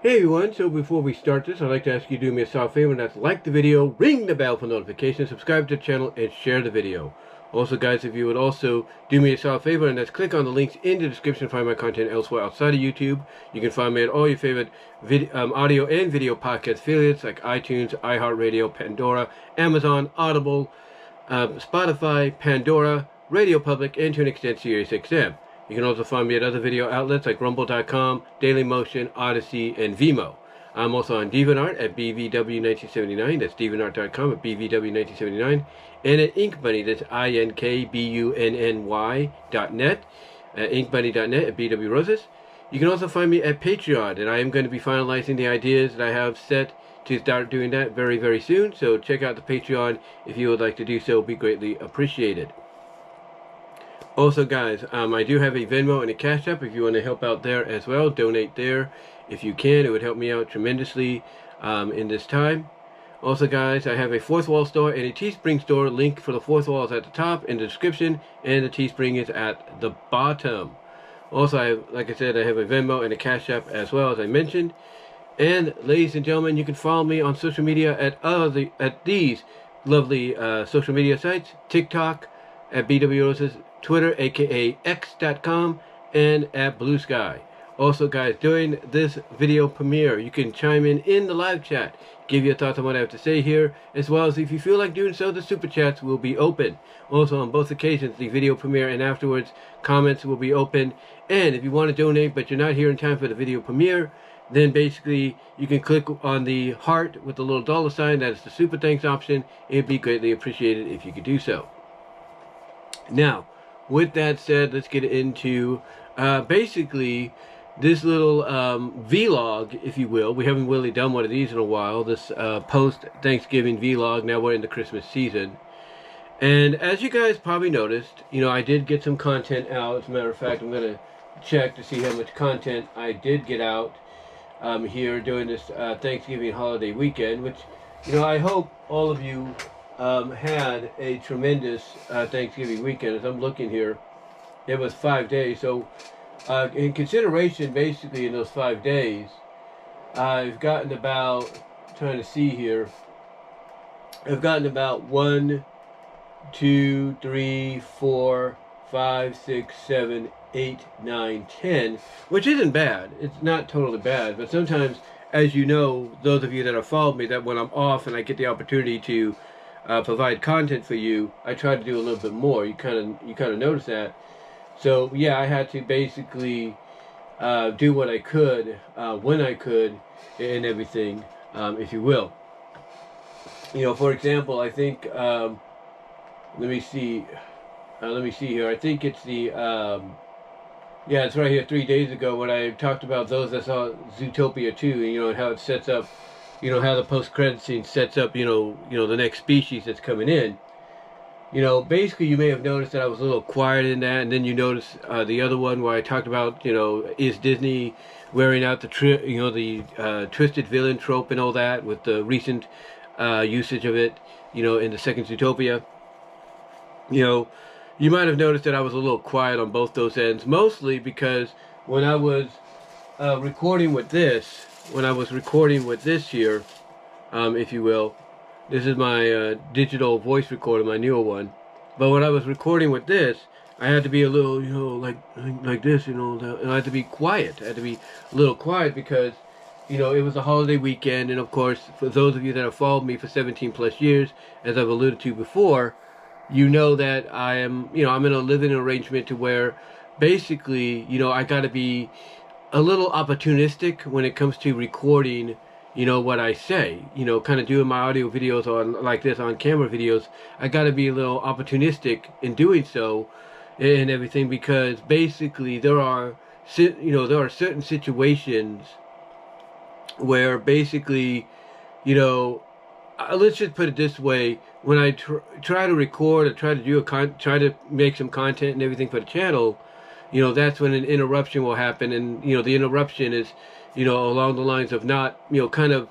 Hey everyone, so before we start this, I'd like to ask you to do me a soft favor, and that's like the video, ring the bell for notifications, subscribe to the channel, and share the video. Also guys, if you would also do me a soft favor, and that's click on the links in the description to find my content elsewhere outside of YouTube. You can find me at all your favorite audio and video podcast affiliates like iTunes, iHeartRadio, Pandora, Amazon, Audible, Spotify, Pandora, Radio Public, and to an extent SiriusXM. You can also find me at other video outlets like Rumble.com, Dailymotion, Odyssey, and VENMO. I'm also on DeviantArt at BVW1979. That's DeviantArt.com at BVW1979. And at InkBunny, that's INKBUNNY.net. InkBunny.net at BW Roses. You can also find me at Patreon, and I am going to be finalizing the ideas that I have set to start doing that very, very soon. So check out the Patreon if you would like to do so. It would be greatly appreciated. Also guys, I do have a Venmo and a Cash App if you want to help out there as well. Donate there if you can. It would help me out tremendously in this time. Also guys, I have a Fourth Wall store and a Teespring store. Link for the Fourth Wall is at the top in the description, and the Teespring is at the bottom. Also, like I said, I have a Venmo and a Cash App as well, as I mentioned. And ladies and gentlemen, you can follow me on social media at these lovely social media sites: TikTok at BW Roses, Twitter, aka x.com, and at Blue Sky. Also guys, during this video premiere, you can chime in the live chat, give your thoughts on what I have to say here, as well as if you feel like doing so, the super chats will be open. Also on both occasions, the video premiere and afterwards, comments will be open. And if you want to donate but you're not here in time for the video premiere, then basically you can click on the heart with the little dollar sign. That is the super thanks option. It'd be greatly appreciated if you could do so. Now, with that said, let's get into basically this little vlog, if you will. We haven't really done one of these in a while, this post-Thanksgiving vlog. Now we're in the Christmas season. And as you guys probably noticed, you know, I did get some content out. As a matter of fact, I'm going to check to see how much content I did get out here during this Thanksgiving holiday weekend, which, you know, I hope all of you had a tremendous Thanksgiving weekend. As I'm looking here, it was 5 days. So in consideration, basically in those 5 days, I've gotten about, trying to see here, I've gotten about 1, 2, 3, 4, 5, 6, 7, 8, 9, 10, which isn't bad. It's not totally bad, but sometimes, as you know, those of you that have followed me, that when I'm off and I get the opportunity to provide content for you, I try to do a little bit more. You kind of notice that. So yeah, I had to basically do what I could when I could and everything, if you will. You know, for example, I think let me see here. I think it's the yeah, it's right here 3 days ago when I talked about those that saw Zootopia 2, and you know, and how it sets up, you know, how the post-credit scene sets up, you know, the next species that's coming in. You know, basically you may have noticed that I was a little quiet in that, and then you notice the other one where I talked about, you know, is Disney wearing out the twisted villain trope and all that, with the recent usage of it, you know, in the second Zootopia. You know, you might have noticed that I was a little quiet on both those ends, mostly because when I was recording with this here, if you will, this is my digital voice recorder, my newer one. But when I was recording with this, I had to be a little, you know, like this, you know, and I had to be quiet. I had to be a little quiet because, you know, it was a holiday weekend, and of course, for those of you that have followed me for 17 plus years, as I've alluded to before, you know that I am, you know, I'm in a living arrangement to where basically, you know, I got to be a little opportunistic when it comes to recording, you know, what I say. You know, kind of doing my audio videos on like this, on camera videos, I got to be a little opportunistic in doing so and everything, because basically there are certain situations where basically, you know, let's just put it this way: when I try to record or try to make some content and everything for the channel, you know, that's when an interruption will happen. And, you know, the interruption is, you know, along the lines of not, you know, kind of,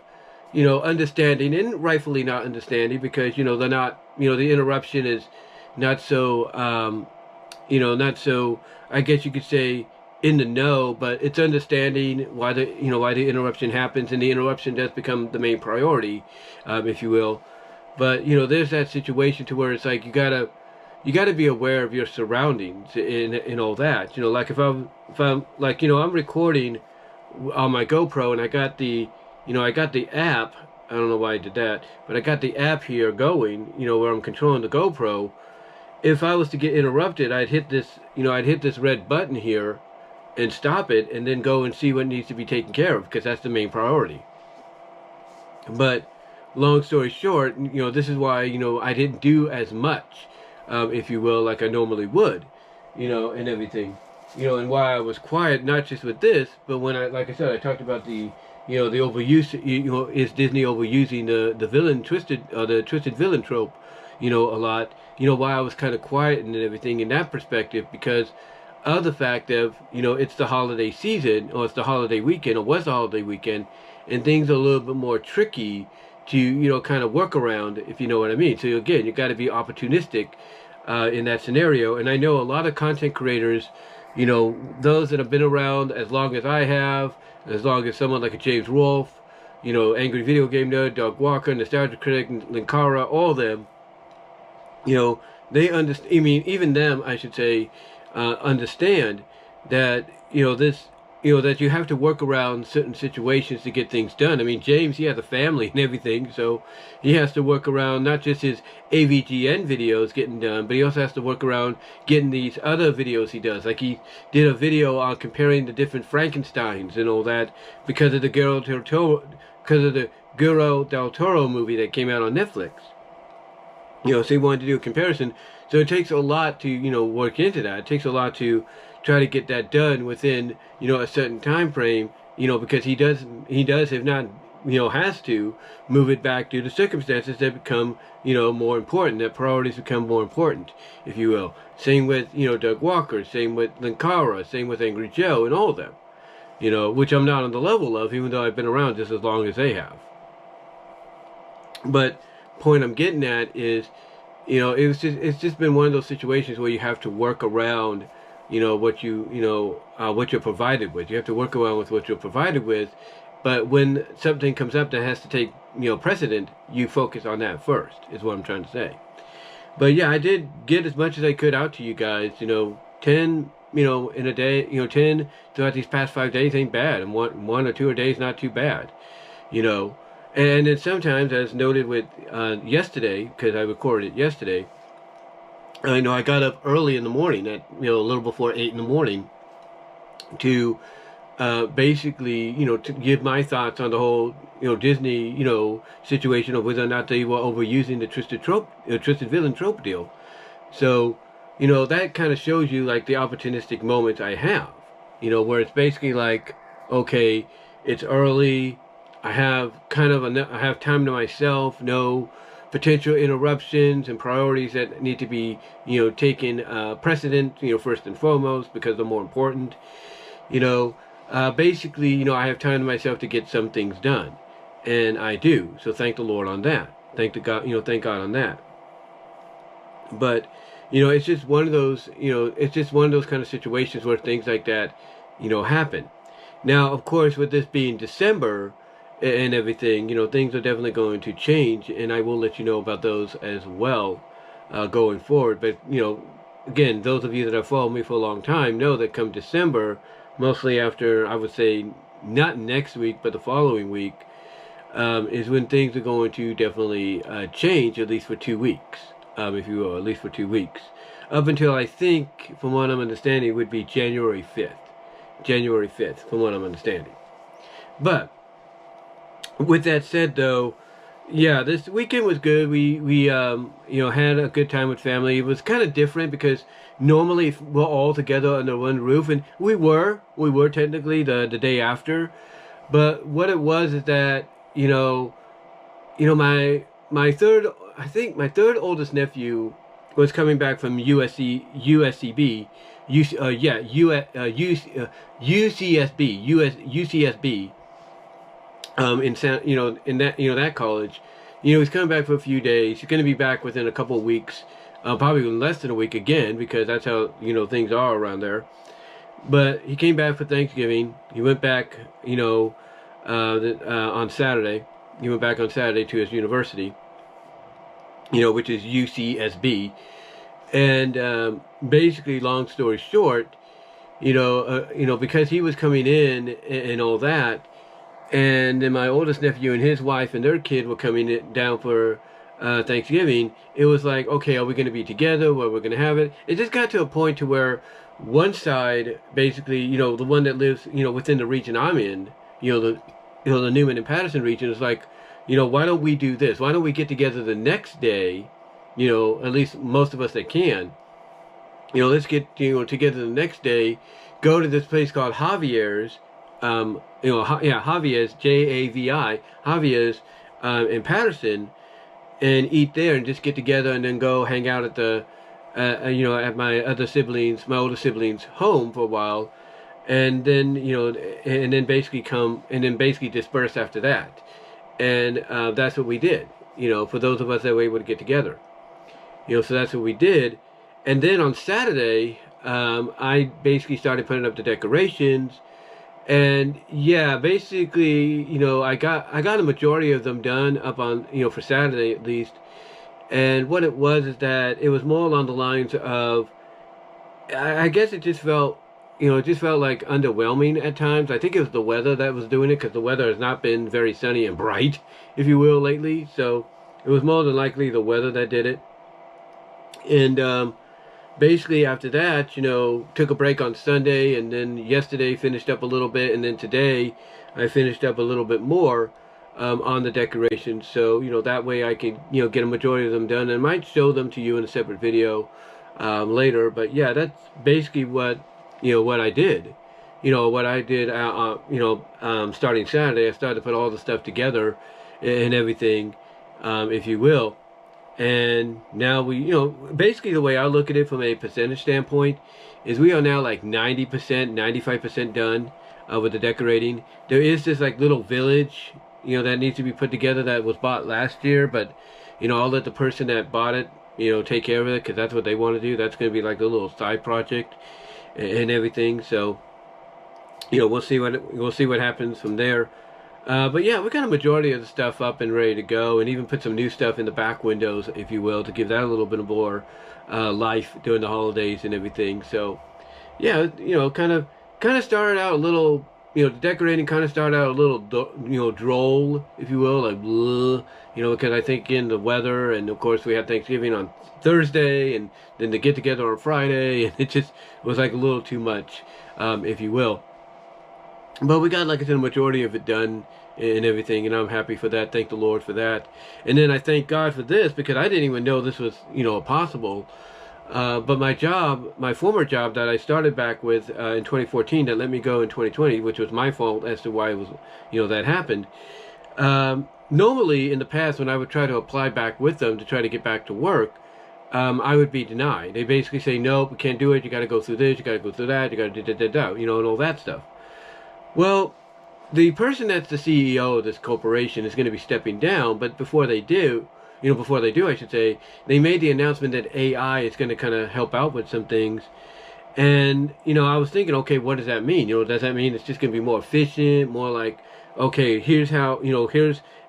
you know, understanding, and rightfully not understanding, because, you know, they're not, you know, the interruption is not so, you know, not so, I guess you could say, in the know, but it's understanding why the interruption happens, and the interruption does become the main priority, if you will. But there's that situation to where it's like you gotta be aware of your surroundings and all that. Like if I'm like I'm recording on my GoPro, and I got the app. I don't know why I did that, but I got the app here going. Where I'm controlling the GoPro. If I was to get interrupted, I'd hit this red button here and stop it, and then go and see what needs to be taken care of, because that's the main priority. But long story short, this is why I didn't do as much, if you will, like I normally would, and everything, and why I was quiet, not just with this, but when like I said, I talked about the the overuse, is Disney overusing the twisted villain trope, a lot, why I was kind of quiet and everything in that perspective, because of the fact of it's the holiday season, or it's the holiday weekend, or was the holiday weekend, and things are a little bit more tricky to kind of work around, if you know what I mean. So again, you got to be opportunistic in that scenario. And I know a lot of content creators, those that have been around as long as I have, as long as someone like a James Rolfe, Angry Video Game Nerd, Doug Walker, Nostalgia Critic, Linkara, all of them, they understand. I mean, even them, I should say, understand that that you have to work around certain situations to get things done. I mean, James, he has a family and everything, so he has to work around not just his AVGN videos getting done, but he also has to work around getting these other videos he does. Like he did a video on comparing the different Frankensteins and all that because of the Guillermo del Toro movie that came out on Netflix. So he wanted to do a comparison. So it takes a lot to, work into that. It takes a lot to try to get that done within, a certain time frame, because he does, if not, has to move it back due to circumstances that become, more important, that priorities become more important, if you will. Same with, Doug Walker, same with Linkara, same with Angry Joe, and all of them, which I'm not on the level of, even though I've been around just as long as they have. But point I'm getting at is, it's just been one of those situations where you have to work around, what you're provided with. You have to work around with what you're provided with, but when something comes up that has to take, precedent, you focus on that first, is what I'm trying to say. But yeah, I did get as much as I could out to you guys, 10, in a day, 10 throughout these past 5 days ain't bad, and one or two a day is not too bad, And then sometimes, as noted with yesterday, because I recorded it yesterday, I got up early in the morning, at a little before 8 in the morning, to basically, to give my thoughts on the whole, Disney, situation of whether or not they were overusing the twisted villain trope deal. So, that kind of shows you like the opportunistic moments I have, where it's basically like, okay, it's early. I have I have time to myself, no potential interruptions and priorities that need to be, taken precedent, first and foremost, because they're more important. Basically, I have time to myself to get some things done, and I do. So thank the Lord on that. Thank God on that. But, it's just one of those, kind of situations where things like that, happen. Now, of course, with this being December and everything, things are definitely going to change, and I will let you know about those as well going forward. But, again, those of you that have followed me for a long time know that come December, mostly after, I would say, not next week, but the following week, is when things are going to definitely change, at least for 2 weeks, if you will, at least for 2 weeks. Up until, I think, from what I'm understanding, would be January 5th. January 5th, from what I'm understanding. But with that said, though, yeah, this weekend was good. We had a good time with family. It was kind of different because normally we're all together under one roof, and we were technically the day after. But what it was is that my third oldest nephew was coming back from UCSB, in that college. He's coming back for a few days. He's going to be back within a couple of weeks, probably less than a week again, because that's how things are around there. But he came back for Thanksgiving. He went back, on Saturday. He went back on Saturday to his university, which is UCSB. And basically, long story short, because he was coming in and all that, and then my oldest nephew and his wife and their kid were coming down for Thanksgiving. It was like, okay, are we going to be together? Where we're going to have it? It just got to a point to where one side, basically, the one that lives, within the region I'm in, the Newman and Patterson region, is like, why don't we do this? Why don't we get together the next day? At least most of us that can. Let's get together the next day, go to this place called Javier's, Javier's, Javi, Javier's, in Patterson, and eat there and just get together and then go hang out at the, at my older siblings' home for a while, and then and then basically disperse after that, and that's what we did. For those of us that were able to get together, so that's what we did. And then on Saturday, I basically started putting up the decorations, and yeah, basically, I got a majority of them done up on, for Saturday at least. And what it was is that it was more along the lines of, I guess it just felt, like underwhelming at times. I think it was the weather that was doing it, because the weather has not been very sunny and bright, if you will, lately. So it was more than likely the weather that did it. And basically after that, took a break on Sunday, and then yesterday finished up a little bit, and then today I finished up a little bit more on the decorations. So, that way I could, get a majority of them done, and I might show them to you in a separate video later. But yeah, that's basically what I did. Starting Saturday, I started to put all the stuff together and everything, if you will. And now we, basically the way I look at it from a percentage standpoint is we are now like 90%, 95% done with the decorating. There is this like little village, that needs to be put together that was bought last year, but, I'll let the person that bought it, take care of it, because that's what they want to do. That's going to be like a little side project and everything. So, we'll see what happens from there. But yeah, we got a majority of the stuff up and ready to go, and even put some new stuff in the back windows, if you will, to give that a little bit more life during the holidays and everything. So yeah, kind of started out a little, the decorating kind of started out a little, droll, if you will, like, bleh, because I think in the weather, and of course we had Thanksgiving on Thursday, and then the get together on Friday, and it was like a little too much, if you will. But we got, like I said, the majority of it done and everything, and I'm happy for that. Thank the Lord for that. And then I thank God for this, because I didn't even know this was, possible. But my former job that I started back with in 2014, that let me go in 2020, which was my fault as to why it was, that happened. Normally, in the past, when I would try to apply back with them to try to get back to work, I would be denied. They basically say, nope, we can't do it. You got to go through this, you got to go through that, you got to da-da-da-da, and all that stuff. Well, the person that's the CEO of this corporation is going to be stepping down, but before they do, I should say, they made the announcement that AI is going to kind of help out with some things. And, I was thinking, okay, what does that mean? Does that mean it's just going to be more efficient, more like, okay, here's how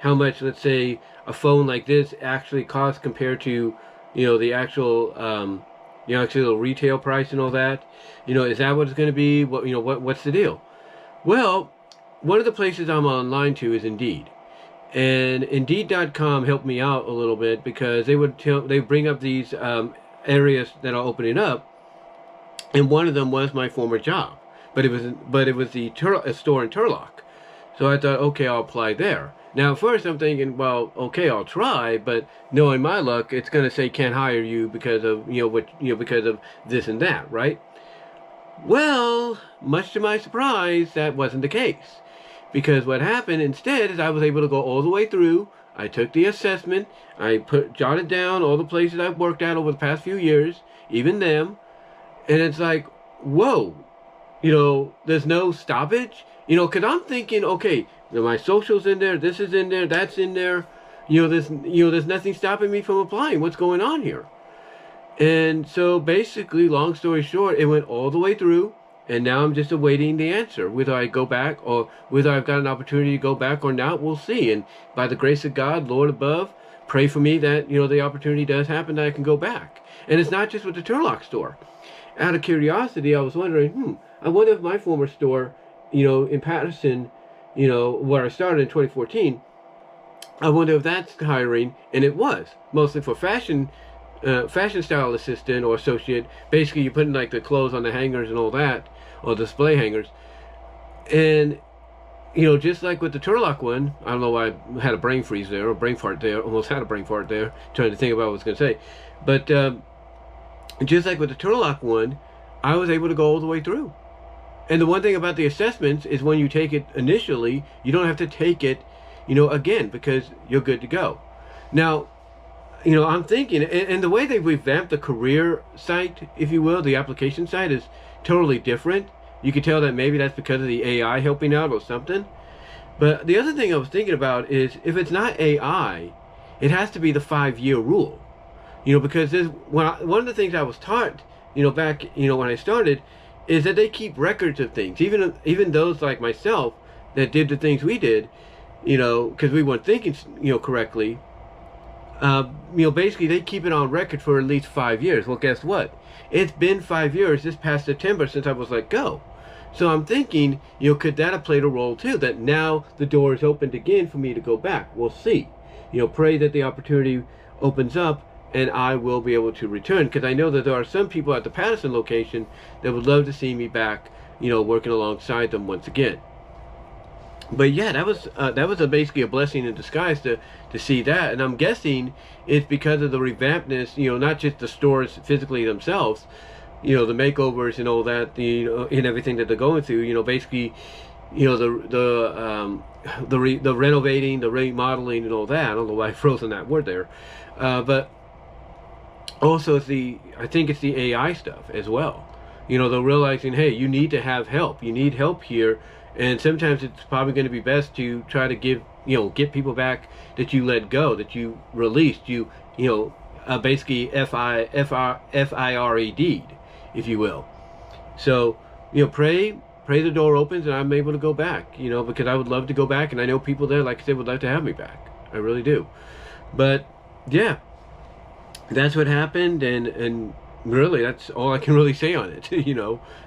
much, let's say, a phone like this actually costs compared to, the actual, actual retail price and all that? Is that what it's going to be? What's the deal? Well, one of the places I'm online to is Indeed, and Indeed.com helped me out a little bit, because they bring up these areas that are opening up, and one of them was my former job, but it was the store in Turlock. So I thought, okay, I'll apply there. Now at first I'm thinking, well, okay, I'll try, but knowing my luck, it's going to say can't hire you because of because of this and that, right? Well, much to my surprise, that wasn't the case. Because what happened instead is I was able to go all the way through. I took the assessment. I jotted down all the places I've worked at over the past few years, even them. And it's like, whoa, there's no stoppage. Because I'm thinking, okay, my social's in there, this is in there, that's in there. There's nothing stopping me from applying. What's going on here? And so basically, long story short, it went all the way through. And now I'm just awaiting the answer. Whether I go back or whether I've got an opportunity to go back or not, we'll see. And by the grace of God, Lord above, pray for me that, the opportunity does happen, that I can go back. And it's not just with the Turlock store. Out of curiosity, I was wondering, I wonder if my former store, in Patterson, where I started in 2014, I wonder if that's hiring. And it was, mostly for fashion style assistant or associate. Basically, you put in like the clothes on the hangers and all that, or display hangers. And just like with the Turlock one, I don't know why I had a brain freeze there, or brain fart there, almost had a brain fart there, trying to think about what I was going to say. But just like with the Turlock one, I was able to go all the way through. And the one thing about the assessments is when you take it initially, you don't have to take it, again, because you're good to go. Now, I'm thinking, and the way they revamped the career site, if you will, the application site is totally different. You can tell that maybe that's because of the AI helping out or something. But the other thing I was thinking about is, if it's not AI, it has to be the 5-year rule. Because one of the things I was taught, back, when I started, is that they keep records of things. Even those like myself that did the things we did, because we weren't thinking, correctly. Basically they keep it on record for at least 5 years. Well, guess what? It's been 5 years this past September since I was let go. So I'm thinking, could that have played a role too? That now the door is opened again for me to go back. We'll see. Pray that the opportunity opens up and I will be able to return. Because I know that there are some people at the Patterson location that would love to see me back, working alongside them once again. But yeah, that was basically a blessing in disguise to see that. And I'm guessing it's because of the revampedness, not just the stores physically themselves, the makeovers and all that, and everything that they're going through, basically, the renovating, the remodeling and all that. I don't know why I froze on that word there. But also I think it's the AI stuff as well. They're realizing, hey, you need to have help. You need help here. And sometimes it's probably going to be best to try to get people back that you let go, that you released, basically FIRE'd, if you will. So, pray the door opens and I'm able to go back, because I would love to go back, and I know people there, like I said, would love to have me back. I really do. But yeah, that's what happened, and really that's all I can really say on it.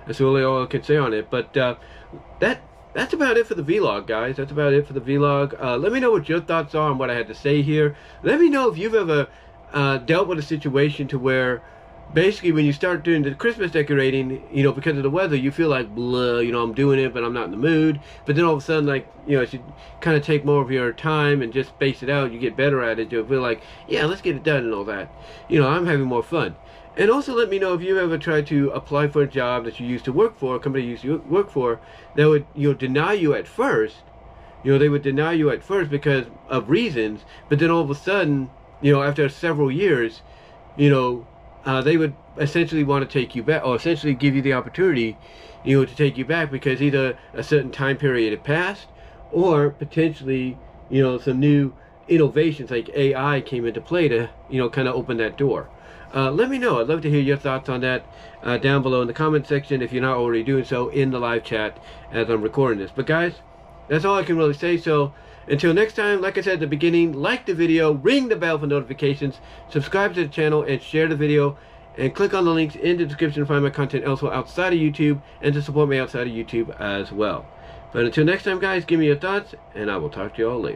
That's really all I can say on it. But that's about it for the vlog, guys. That's about it for the vlog. Let me know what your thoughts are on what I had to say here. Let me know if you've ever dealt with a situation to where basically when you start doing the Christmas decorating, because of the weather, you feel like, blah, I'm doing it, but I'm not in the mood. But then all of a sudden, like, as you kind of take more of your time and just space it out, you get better at it. You'll feel like, yeah, let's get it done and all that. I'm having more fun. And also let me know if you ever tried to apply for a job that you used to work for, a company you used to work for, that would, deny you at first. They would deny you at first because of reasons, but then all of a sudden, after several years, they would essentially want to take you back, or essentially give you the opportunity, to take you back, because either a certain time period had passed, or potentially, some new innovations like AI came into play to, kind of open that door. Let me know. I'd love to hear your thoughts on that down below in the comment section, if you're not already doing so in the live chat as I'm recording this. But guys, that's all I can really say. So until next time, like I said at the beginning, like the video, ring the bell for notifications, subscribe to the channel, and share the video, and click on the links in the description to find my content elsewhere outside of YouTube, and to support me outside of YouTube as well. But until next time, guys, give me your thoughts, and I will talk to you all later.